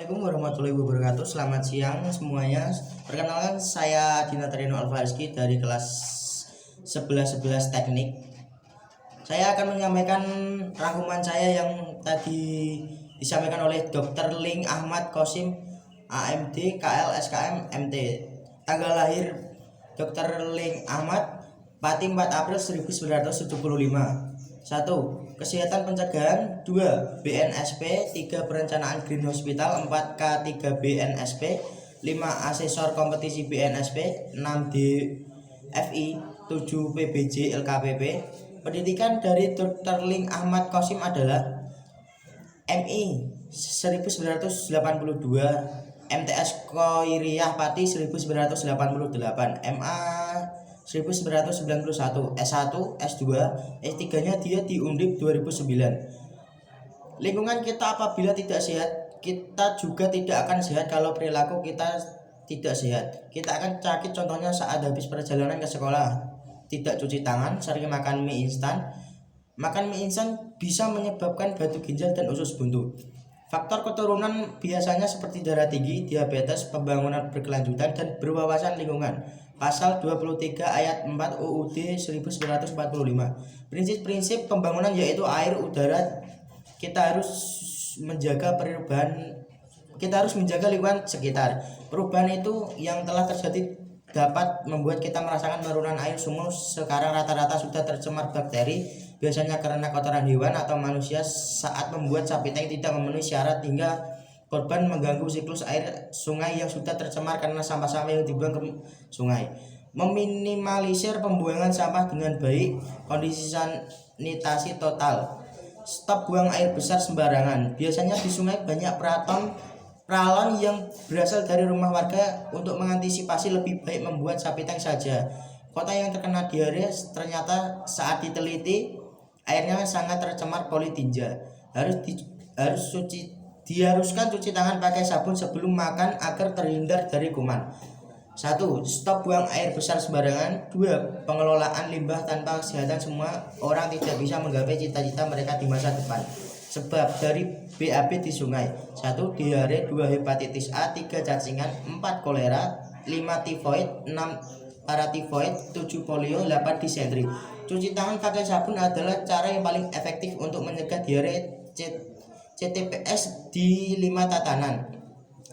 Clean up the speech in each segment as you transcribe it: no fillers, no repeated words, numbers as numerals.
Assalamualaikum warahmatullahi wabarakatuh. Selamat siang semuanya. Perkenalkan, saya Dina Tarino Alfarizki dari kelas 11 Teknik. Saya akan menyampaikan rangkuman saya yang tadi disampaikan oleh Dr. Ling Ahmad Qasim, AMD KL SKM MT. Tanggal lahir Dr. Ling Ahmad Pati 4 April 1975. 1. Kesehatan pencegahan. 2. BNSP. 3. Perencanaan Green Hospital. 4. K3 BNSP. 5. Asesor kompetisi BNSP. 6. DFI. 7. PBJ LKPP. Pendidikan dari Dr. Ling Ahmad Qasim adalah MI 1982, MTS Khoiriyah Pati 1988, MA 1991, S1, S2, S3-nya dia di Undip 2009. Lingkungan kita apabila tidak sehat, kita juga tidak akan sehat. Kalau perilaku kita tidak sehat, kita akan sakit. Contohnya saat habis perjalanan ke sekolah, tidak cuci tangan, sering makan mie instan. Makan mie instan bisa menyebabkan batu ginjal dan usus buntu. Faktor keturunan biasanya seperti darah tinggi, diabetes, pembangunan berkelanjutan, dan berwawasan lingkungan. Pasal 23 ayat 4 UUD 1945. Prinsip-prinsip pembangunan yaitu air, udara. Kita harus menjaga lingkungan sekitar. Perubahan itu yang telah terjadi dapat membuat kita merasakan penurunan air sumur. Sekarang rata-rata sudah tercemar bakteri, biasanya karena kotoran hewan atau manusia saat membuat sapi tank tidak memenuhi syarat, hingga korban mengganggu siklus air sungai yang sudah tercemar karena sampah-sampah yang dibuang ke sungai. Meminimalisir pembuangan sampah dengan baik, kondisi sanitasi total. Stop buang air besar sembarangan. Biasanya di sungai banyak pralon yang berasal dari rumah warga. Untuk mengantisipasi, lebih baik membuat sapi tank saja. Kota yang terkena diare ternyata saat diteliti airnya sangat tercemar politinja. Diharuskan cuci tangan pakai sabun sebelum makan agar terhindar dari kuman. 1. Stop buang air besar sembarangan. 2. Pengelolaan limbah tanpa kesehatan. Semua orang tidak bisa menggapai cita-cita mereka di masa depan. Sebab dari BAB di sungai: 1. Diare, 2. Hepatitis A, 3. Cacingan, 4. Kolera, 5. Tifoid, 6. Paratifoid, 7. Polio, 8. Disentri. Cuci tangan pakai sabun adalah cara yang paling efektif untuk mencegah diare. CTPS di 5 tatanan: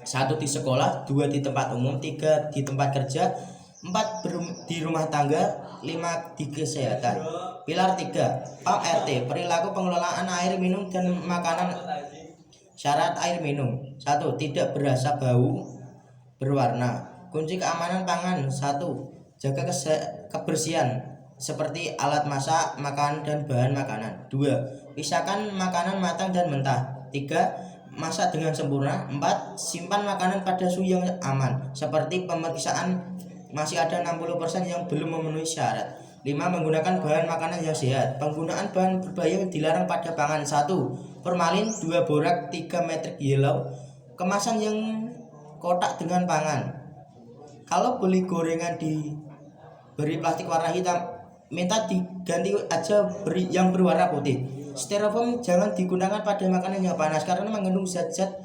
1. Di sekolah, 2. di tempat umum, 3. di tempat kerja, 4. di rumah tangga, 5. di kesehatan. Pilar 3. PAM RT, perilaku pengelolaan air minum dan makanan. Syarat air minum: 1. Tidak berasa, bau, berwarna. Kunci keamanan pangan: 1. Jaga kebersihan seperti alat masak, makan, dan bahan makanan. 2. Pisahkan makanan matang dan mentah. 3. Masak dengan sempurna. 4. Simpan makanan pada suhu yang aman. Seperti pemeriksaan, masih ada 60% yang belum memenuhi syarat. 5. Menggunakan bahan makanan yang sehat. Penggunaan bahan berbahaya dilarang pada pangan: 1. Formalin, 2. Borak, 3. Matrix yellow. Kemasan yang kotak dengan pangan. Kalau beli gorengan diberi plastik warna hitam, minta diganti aja yang berwarna putih. Styrofoam jangan digunakan pada makanan yang panas karena mengandung zat-zat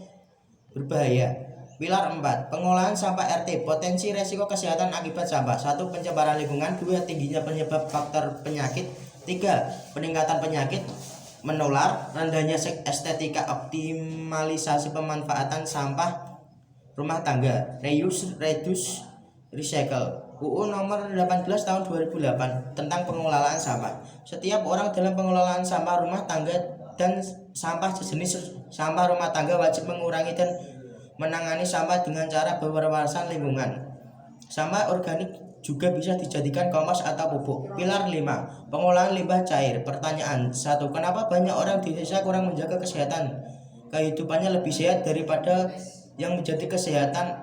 berbahaya. Pilar 4. Pengolahan sampah RT. Potensi resiko kesehatan akibat sampah: 1. Pencemaran lingkungan. 2. Tingginya penyebab faktor penyakit. 3. Peningkatan penyakit menular. Rendahnya estetika. Optimalisasi pemanfaatan sampah rumah tangga. Reuse, reduce, recycle. UU nomor 18 tahun 2008 tentang pengelolaan sampah. Setiap orang dalam pengelolaan sampah rumah tangga dan sampah sejenis sampah rumah tangga wajib mengurangi dan menangani sampah dengan cara berwawasan lingkungan. Sampah organik juga bisa dijadikan kompos atau pupuk. Pilar 5. Pengolahan limbah cair. Pertanyaan: 1. Kenapa banyak orang di desa kurang menjaga kesehatan kehidupannya lebih sehat daripada yang menjadi kesehatan,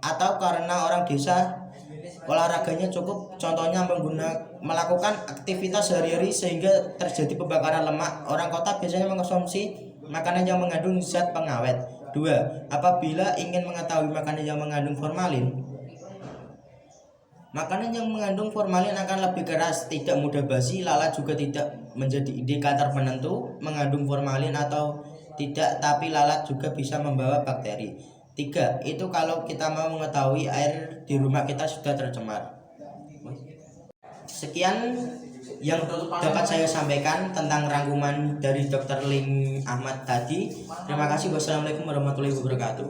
atau karena orang desa olahraganya cukup, contohnya melakukan aktivitas sehari-hari sehingga terjadi pembakaran lemak. Orang kota biasanya mengkonsumsi makanan yang mengandung zat pengawet. 2. Apabila ingin mengetahui makanan yang mengandung formalin, makanan yang mengandung formalin akan lebih keras, tidak mudah basi. Lalat juga tidak menjadi indikator penentu mengandung formalin atau Tidak, tapi lalat juga bisa membawa bakteri. 3. Itu kalau kita mau mengetahui air di rumah kita sudah tercemar. Sekian yang dapat saya sampaikan tentang rangkuman dari Dr. Lim Ahmad tadi. Terima kasih. Wassalamualaikum warahmatullahi wabarakatuh.